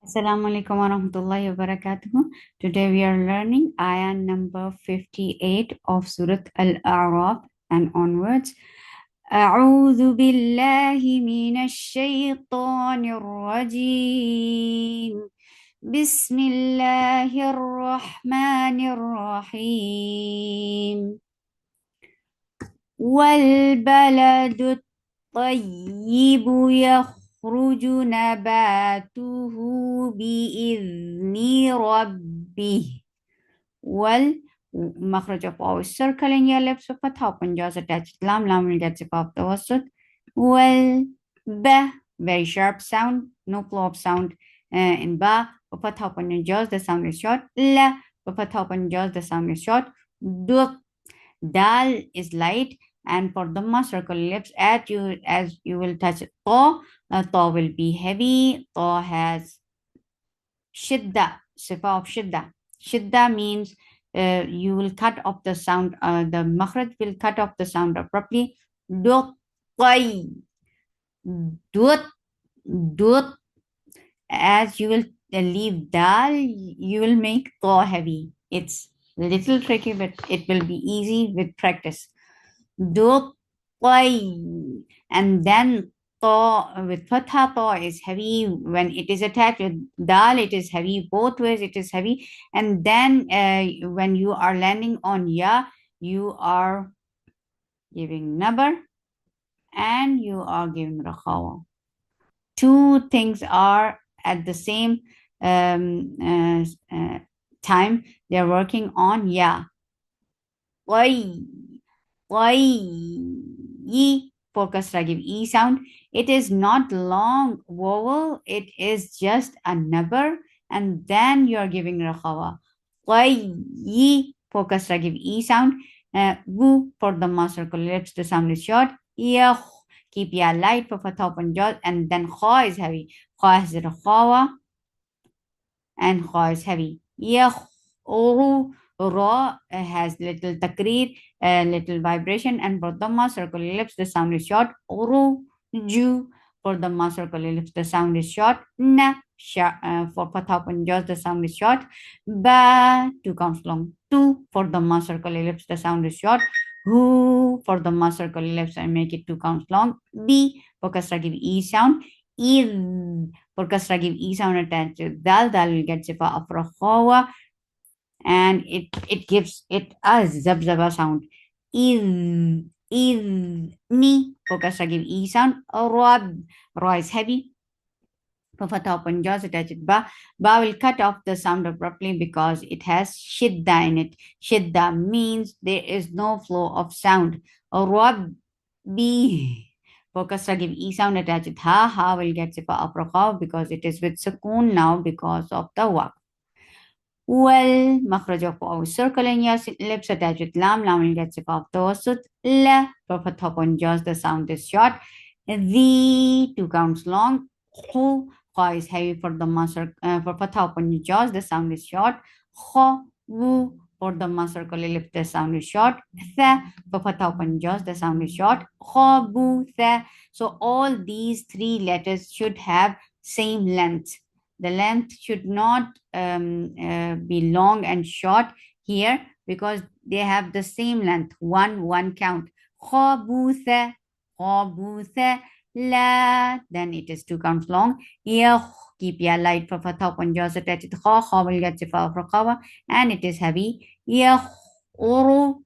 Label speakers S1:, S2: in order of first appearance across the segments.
S1: Assalamu alaikum wa rahmatullahi wa barakatuh. Today we are learning ayah number 58 of Surah Al-A'raf and onwards. أعوذ بالله من الشيطان الرجيم بسم الله الرحمن الرحيم والبلد الطيب يخرج نباته بإذن ربه well مخرج of our circle in your lips with a top and jaws attached lam will get zip off the wasut well ba very sharp sound no plop sound in ba with a top on your jaws the sound is short la with a top on jaws the sound is short du dal is light and for dhamma circle lips as you will touch to will be heavy to has shidda sifa of shidda means you will cut off the sound the makhraj will cut off the sound abruptly dut dut dut as you will leave dal you will make to heavy. It's little tricky but it will be easy with practice. Dut and then to with fatha to is heavy when it is attached with dal it is heavy both ways it is heavy and then when you are landing on ya you are giving nabar and you are giving rakhawa. Two things are at the same time they're working on ya. Yi for kasra give e sound. It is not long vowel. It is just a number, and then you are giving rakhawa. Yi for kasra give e sound. Wu for the circle lips. The sound is short. Yah keep ya light for fatha open jaws, and then kha is heavy. Kha is rakhawa, and kha is heavy. Yah ra has little takreer, little vibration, and for dhamma circle ellipse the sound is short. Ru ju for dhamma circle ellipse the sound is short. Na for fatha open jaws the sound is short. Ba two counts long. Tu for dhamma circle ellipse the sound is short. Hu for dhamma circle ellipse and make it two counts long. Bi for kasra give e sound. Id for kasra give e sound attached to dal. Dal will get sifa of rakhawa and it gives it a zabzaba sound. Is ni focus I give e sound. Ra is heavy. For fatha open jaws attached ba. Ba will cut off the sound abruptly because it has shidda in it. Shidda means there is no flow of sound. Rabbi focus I give e sound attached ha will get sifa of because it is with sukoon now because of the waqf. Well, مخرج of our circle in your lips attached with lam will get sip off tawassut. La for top on jaws the sound is short. The two counts long. Khu is heavy for the muscle for top on your jaws the sound is short. Kho wu for the circle lips the sound is short. Tha for top on jaws the sound is short. Kho bu tha. So all these three letters should have same length. The length should not be long and short here because they have the same length, one count. Khabutha, khabutha, la, then it is two counts long. Yeah, keep ya light for fatha on jaws attached to kha will get sifa for khawa and it is heavy. Yeah, oro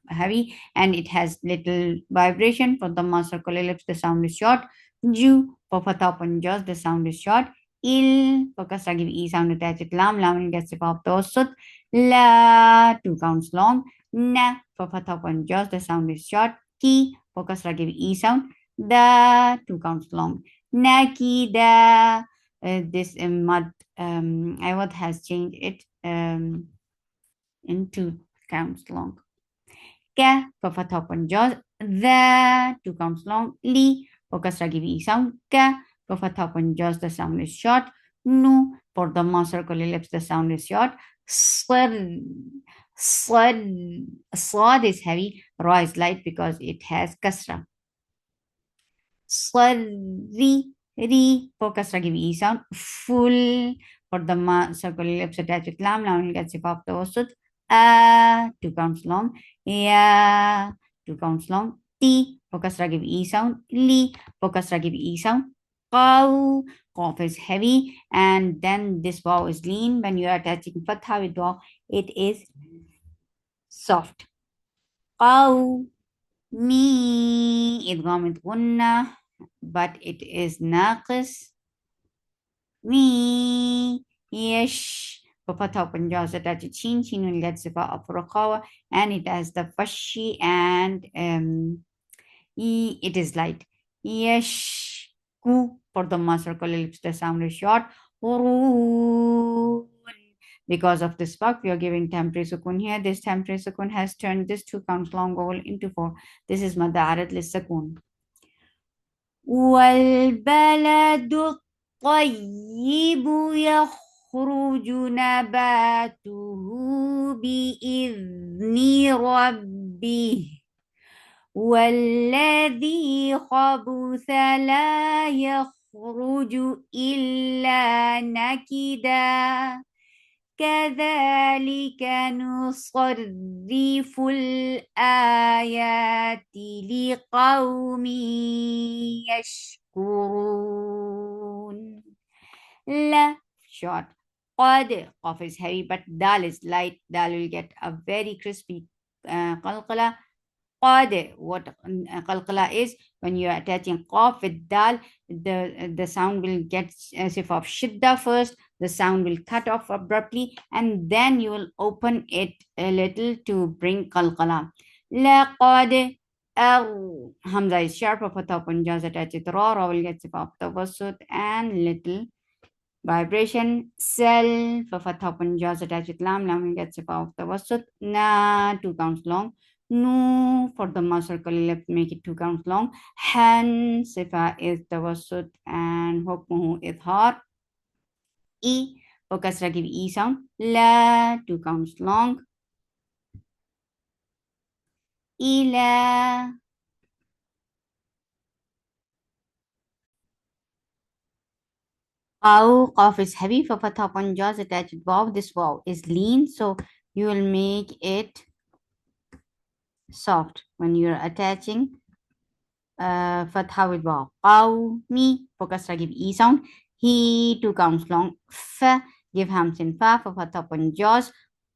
S1: heavy and it has little vibration for the circle ellipse the sound is short. Ju for fatha on jaws the sound is short. Il focus give e sound attached with lam will get sip off sut. La two counts long. Na for fatha open jaws the sound is short. Ki focus give e sound. Da two counts long. Naki da this mud Ayat has changed it in two counts long. Ka for fatha open jaws. The two counts long. Li focus give e sound. Ka for fatha open jaws the sound is short. Nu for the circle ellipse the sound is short. Swad swad is heavy. Ra is light because it has kasra. Swadri Ri for kasra give E sound. Full for the ma circle ellipse attached with lam. Now we'll get sif of tawassut. Two counts long. Ya, two counts long. Ti for kasra give E sound. Li for kasra give E sound. Qaw, qaf is heavy, and then this waw is lean. When you are attaching fatha with waw, it is soft. Qaw, mi idgham with gunna, but it is naqis. Me, yesh. Papata Punjab attached chin chin will get sifa of rakawa, and it has the fashi and it is light. Yesh ku for the circle ellipse, the sound is short. Urun. Because of this work, we are giving temporary sukun here. This temporary sukun has turned this two counts long vowel into four. This is madarat lis sukun. والبلد الطيب يخرج نباته بإذن ربه والذي خبث لا يخرج إلا نكدا كذلك نصرف الآيات لقوم يشكرون. La short. قد قاف is heavy, but dal is light. Dal will get a very crispy qalqala. قاد, what qalqala is, when you are attaching qaf with dal, the sound will get as if of shidda first, the sound will cut off abruptly, and then you will open it a little to bring qalqala. لقد Hamza is sharp of a top and just attach it raw will get of tawassut and little vibration. Cell for fatha punjas attached with lam gets of the wasut. Na two counts long. Nu for the circle left make it two counts long. Han sifa is the wasut and hukmuhu idhar. E for kasra give E sound. La two counts long. Ila. Qaf is heavy for fatha punjas attached with waw. This waw is lean, so you will make it soft when you're attaching fatha with waw. Qawmi for kasra give E sound. He two counts long. F give hamsin fa for fatha upon jaws.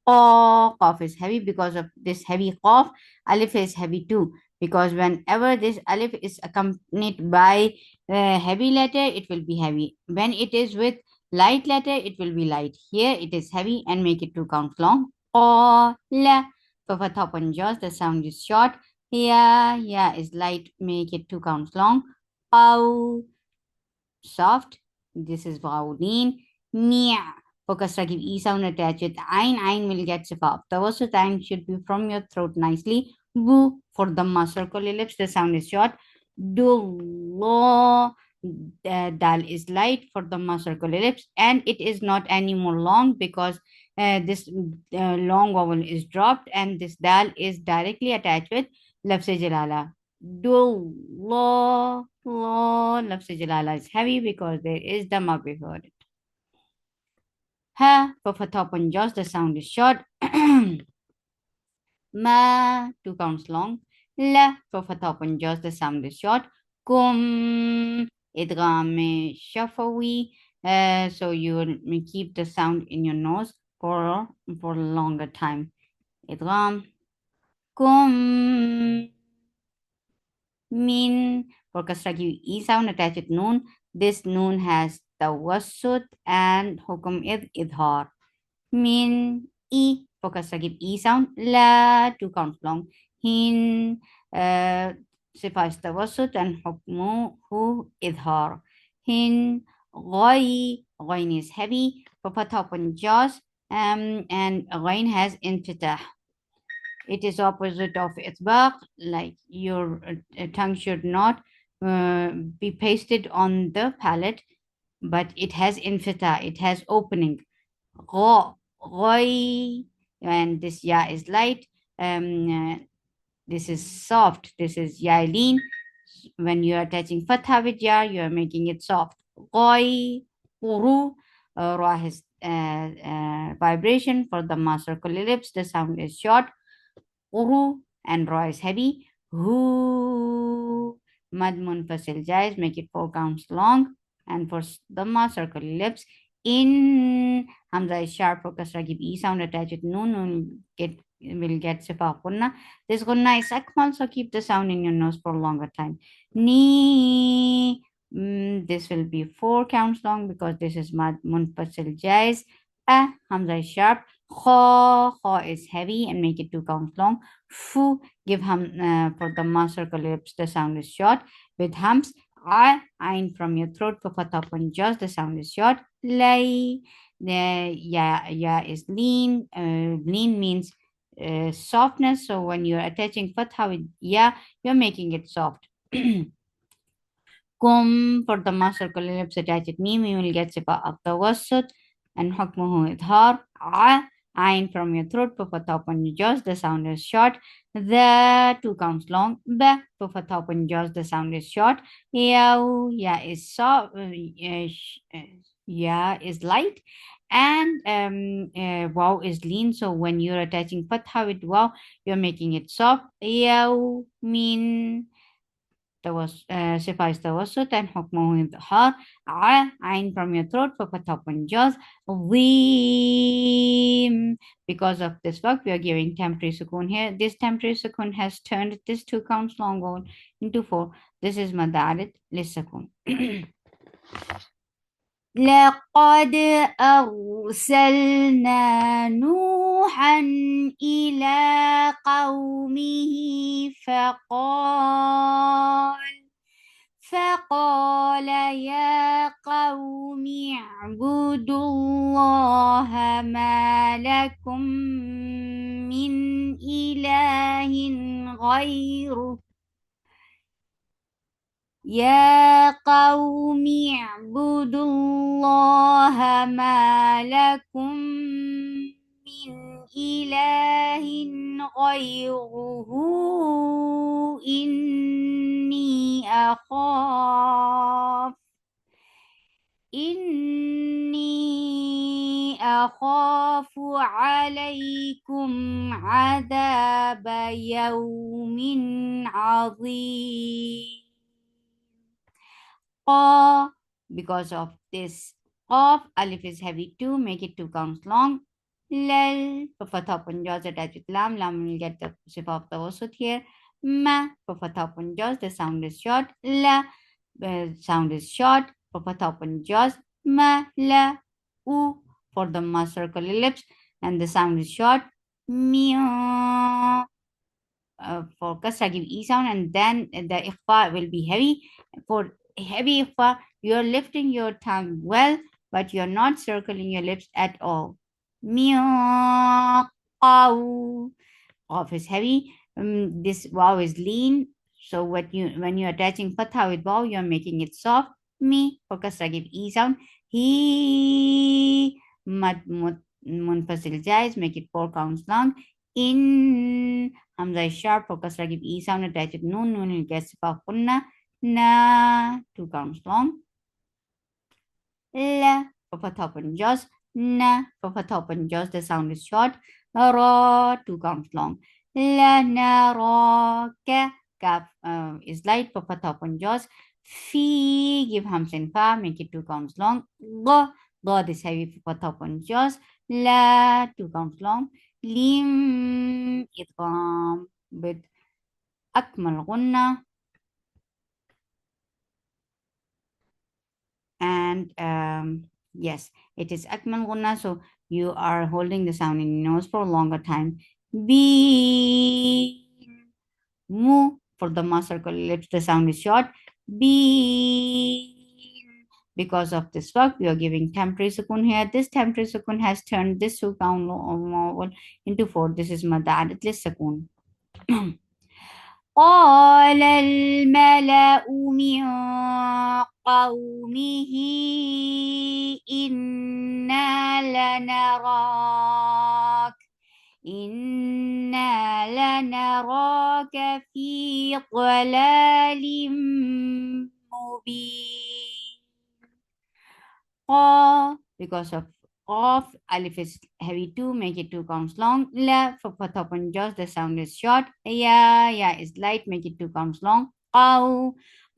S1: Qaf is heavy because of this heavy qaf. Alif is heavy too because whenever this alif is accompanied by heavy letter, it will be heavy. When it is with light letter, it will be light. Here it is heavy and make it two counts long. Qala for fatha upon jaws, the sound is short. Yeah is light, make it two counts long. Qaw, soft. This is vowel. Nia. For kasra give E sound attached with ain. Ain will get sifa. Tawassut ain should be from your throat nicely. Wu for the circle ellipse, the sound is short. Dullo. Dal is light for the circle ellipse, and it is not any more long because this long vowel is dropped, and this dal is directly attached with lafz jalala. Dullo. Lafz jalala is heavy because there is dhamma before it. Ha for fatha upon jaws, the sound is short. Ma two counts long. La for fatha upon jaws, the sound is short. Kum idgham shafawi. So you will keep the sound in your nose for a longer time. Idgham kum min for kasra E sound attached with noon. This noon has tawassut and hukum idhar. Min E for kasra E sound. La two counts long. Hin sifa is tawassut and hukmu hu idhar. Hin ghain is heavy for fatha upon jaws and ghain has infitah. It is opposite of itbaq, like your tongue should not be pasted on the palate, but it has infita, it has opening. Gha, ghai, and this ya is light. This is soft. This is yailin. When you are attaching fatha with ya, you are making it soft. Qoi, quru, ra has vibration. For the circle ellipse, the sound is short. Quru and ra is heavy. Hu, mad munfasil jais, make it 4 counts long. And for the circle ellipse, in hamza is sharp for kasra, give e sound, attach it noon, will get sifa gunna. This gunna is akmal, so keep the sound in your nose for a longer time. Ni, this will be 4 counts long because this is mad munfasil jais. Hamza is sharp. Kha is heavy and make it 2 counts long. Fu, give for the circle lips, the sound is short. With hums, ain from your throat for fatha upon jaws, the sound is short. Lay, the ya is lean. Lean means softness. So when you're attaching fatha with ya, you're making it soft. Kum, for the circle ellipse, attach it mim, you will get sifa of the wasut, and hukmuhu idhar. Ain from your throat, for fatha upon your jaws, the sound is short. The 2 counts long. Ba, for fatha upon your jaws, the sound is short. Yaw, ya is soft, ya is light. And wow is lean. So when you're attaching fatha with wow, you're making it soft. Yaw, mean. Suffice tawassut and hukmuhu idhar. Ain from your throat for fatha upon jaws. Weem. Because of this work, we are giving temporary sukoon here. This temporary sukoon has turned this 2 counts long word into 4. This is madarit lissakoon. لقد أرسلنا نوحا إلى قومه فقال يا قوم اعبدوا الله ما لكم من إله غيره يا قوم اعبدوا الله ما لكم من إله غيره إني أخاف عليكم عذاب يوم عظيم. Because of this of alif is heavy too, make it 2 counts long. Lal, for fatha upon jaws, attach with lam. Lam will get the sifa of the wasut here. Ma, for fatha upon jaws, the sound is short. La, sound is short. For fatha upon jaws, ma, la. U, for the ma circle ellipse, and the sound is short. Meow. For kasra, give e sound, and then the ikhfa will be heavy. For heavy ikhfa, you're lifting your tongue well, but you're not circling your lips at all. Meow. Qaf is heavy. This wow is lean. So when you're attaching fatha with wow, you're making it soft. Me, for kasra, give e sound. He, mad munfasil jais, make it 4 counts long. In, hamza is sharp, for kasra, give e sound, attach it noon will get sifa kunna. Na, 2 counts long. La, for fatha upon jaws. Na, for fatha upon jaws, the sound is short. Ra, 2 counts long. La naraka, kaf is light, for fatha upon jaws. Fi, give hams and fa, make it 2 counts long. Ga, is heavy, for fatha upon jaws. La, 2 counts long. Lim, idgham with akmal gunna. And yes, it is akmal gunna, so you are holding the sound in your nose for a longer time. Be, mu, for the ma circle lips, the sound is short. Be, because of this work, we are giving temporary sukoon here. This temporary sukoon has turned this 2 count into 4. This is madadat lis sukoon. قال الملأ من قومه إنا نراك في ضلال مبين. Qa, because of alif is heavy too, make it two counts long. La, for fatha and jaws, the sound is short. Ya is light, make it two counts long. Qaw,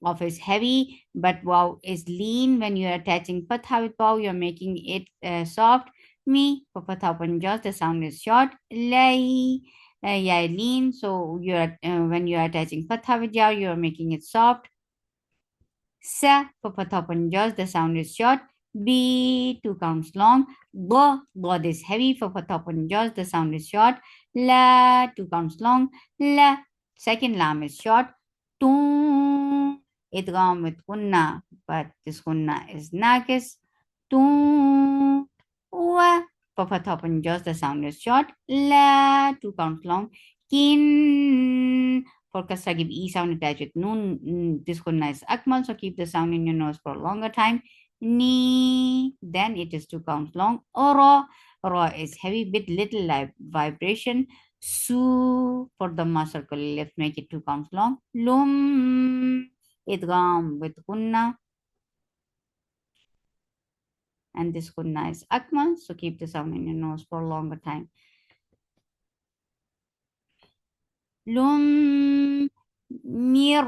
S1: of is heavy, but wow is lean. When you are attaching fatha with waw, you're making it soft. Mi, for fatha and jaws, the sound is short. Lay, ya lean, so you're when you are attaching fatha with yaw, you're making it soft. Sa, for fatha and jaws, the sound is short. B, two counts long. Ba, God is heavy. For fatha and jaws, the sound is short. La, two counts long. La, second lam is short. Toon, idgham with kunna, but this kunna is nakis. Toon, wa, for fatha and jaws, the sound is short. La, two counts long. Kin, for kasra, give e sound attached with noon. This kunna is akmal, so keep the sound in your nose for a longer time. Ni, then it is two counts long. Ora, ra is heavy with little vibration. Su, for the ma circle left, make it two counts long. Lum, idgham with kunna, and this kunna is akmal, so keep the sound in your nose for a longer time. Lum, mir,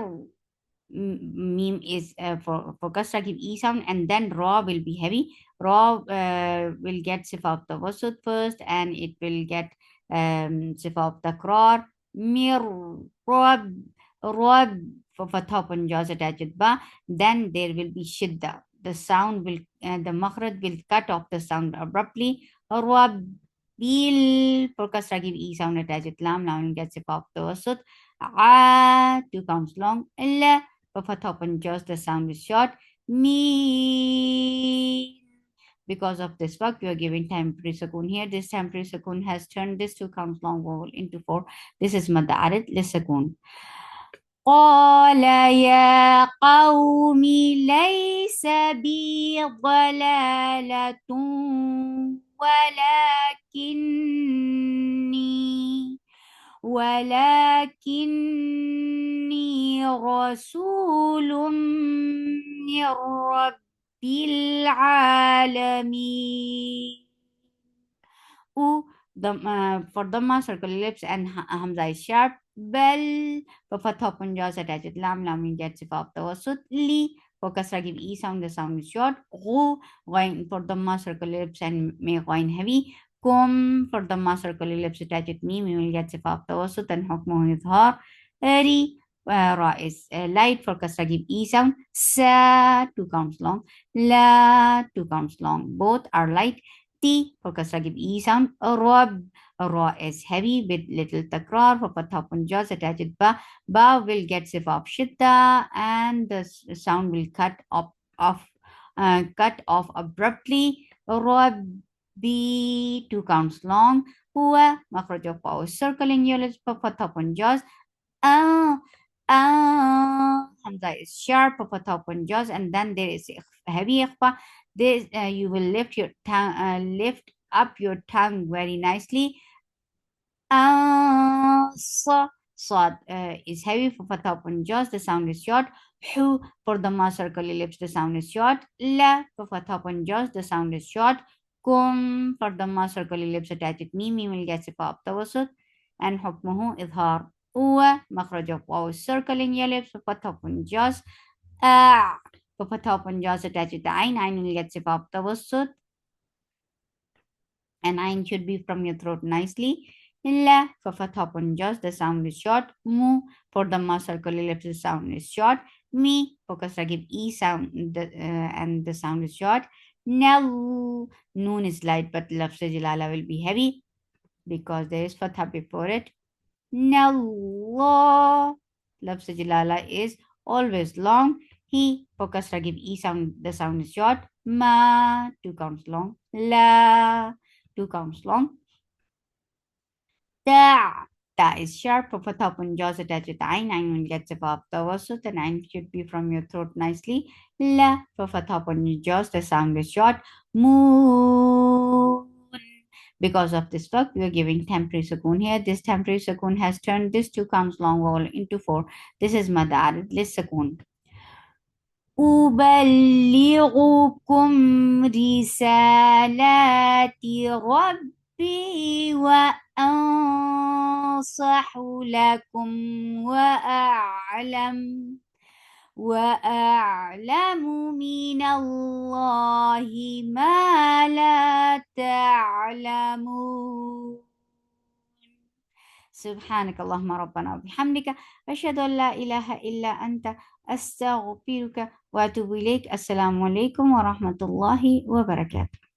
S1: meme is for kasra, give e sound, and then ra will be heavy. Ra will get sifa of the wasut first, and it will get sifa of the krar. Mir, rab, rab, for fatha and jaws attached with ba. Then there will be shidda. The sound will, the makhraj will cut off the sound abruptly. Rab, bil, for kasra, give e sound attached with lam. Now it gets sifa of the wasut. Two counts long. Illa, for fatha and jaws, the sound is short. Me. Because of this work, we are giving temporary sakun here. This temporary sakun has turned this two counts long vowel into four. This is mad arid lisakun. قال يا قوم ليس بي ضلالة ولكني رسول من رب العالمين. For Dhamma, circle ellipse, and Hamza is sharp. Bel, for Fatha and jaws attached with lam, lam gets if of the wasut. Li, for Kasra, give e sound, the sound is short. Gu, going for Dhamma, circle ellipse, and may going heavy. Kum, for Dhamma, circle ellipse attached with me will get if of the wasut, and hukmu idhar. Ri, ra is light, for Kasra, give e sound. Sa, two counts long. La, two counts long. Both are light. T, for kasra, give e sound. Rob, ra is heavy with little takrar. For fatha and jaws attached with ba. Ba will get sifa of shidda, and the sound will cut off abruptly. Rob, b, two counts long. Huwa, makhraj of power circling your lips. For fatha and jaws. Ah, Hamza is sharp of a top and jaws, and then there is heavy ikhfa. This you will lift your tongue, lift up your tongue very nicely. Sad is heavy for fatha and jaws. The sound is short. Hu, for the ma circle ellipse, the sound is short. La, for fatha and jaws, the sound is short. Kum, for the ma circle ellipse attached with me will get sifa of tawasut, and hukmuhu idhar. مخرج of واو circling your lips. For fatha and jaws, for fatha and jaws attached with the ain will get sifa of tawassut, and ain should be from your throat nicely. Illa, for fatha and jaws, the sound is short. Mu, for the ma circle ellipse, the sound is short. Mi, for kasra, give e sound, and the sound is short. Nalu, noon is light, but lafz jalala will be heavy because there is fatha before it. Nallah. Lafz jalala is always long. He, for kasra, give e sound, the sound is short. Ma, two counts long. La, two counts long. Ta, ta is sharp. For fatha and jaws attached with ain, ain will get above the wasut, and ain should be from your throat nicely. La, for fatha and jaws, the sound is short. Moon, Because of this work, we are giving temporary sukoon here. This temporary sukoon has turned this two counts long vowel into four. This is madar, this sukoon. أبلغكم رسالات ربي وأنصح لكم وأعلم وأعلم من الله ما لا تعلمون. سبحانك اللهم ربنا وبحمدك أشهد أن لا إله إلا أنت أستغفرك وأتوب إليك. السلام عليكم ورحمة الله وبركاته.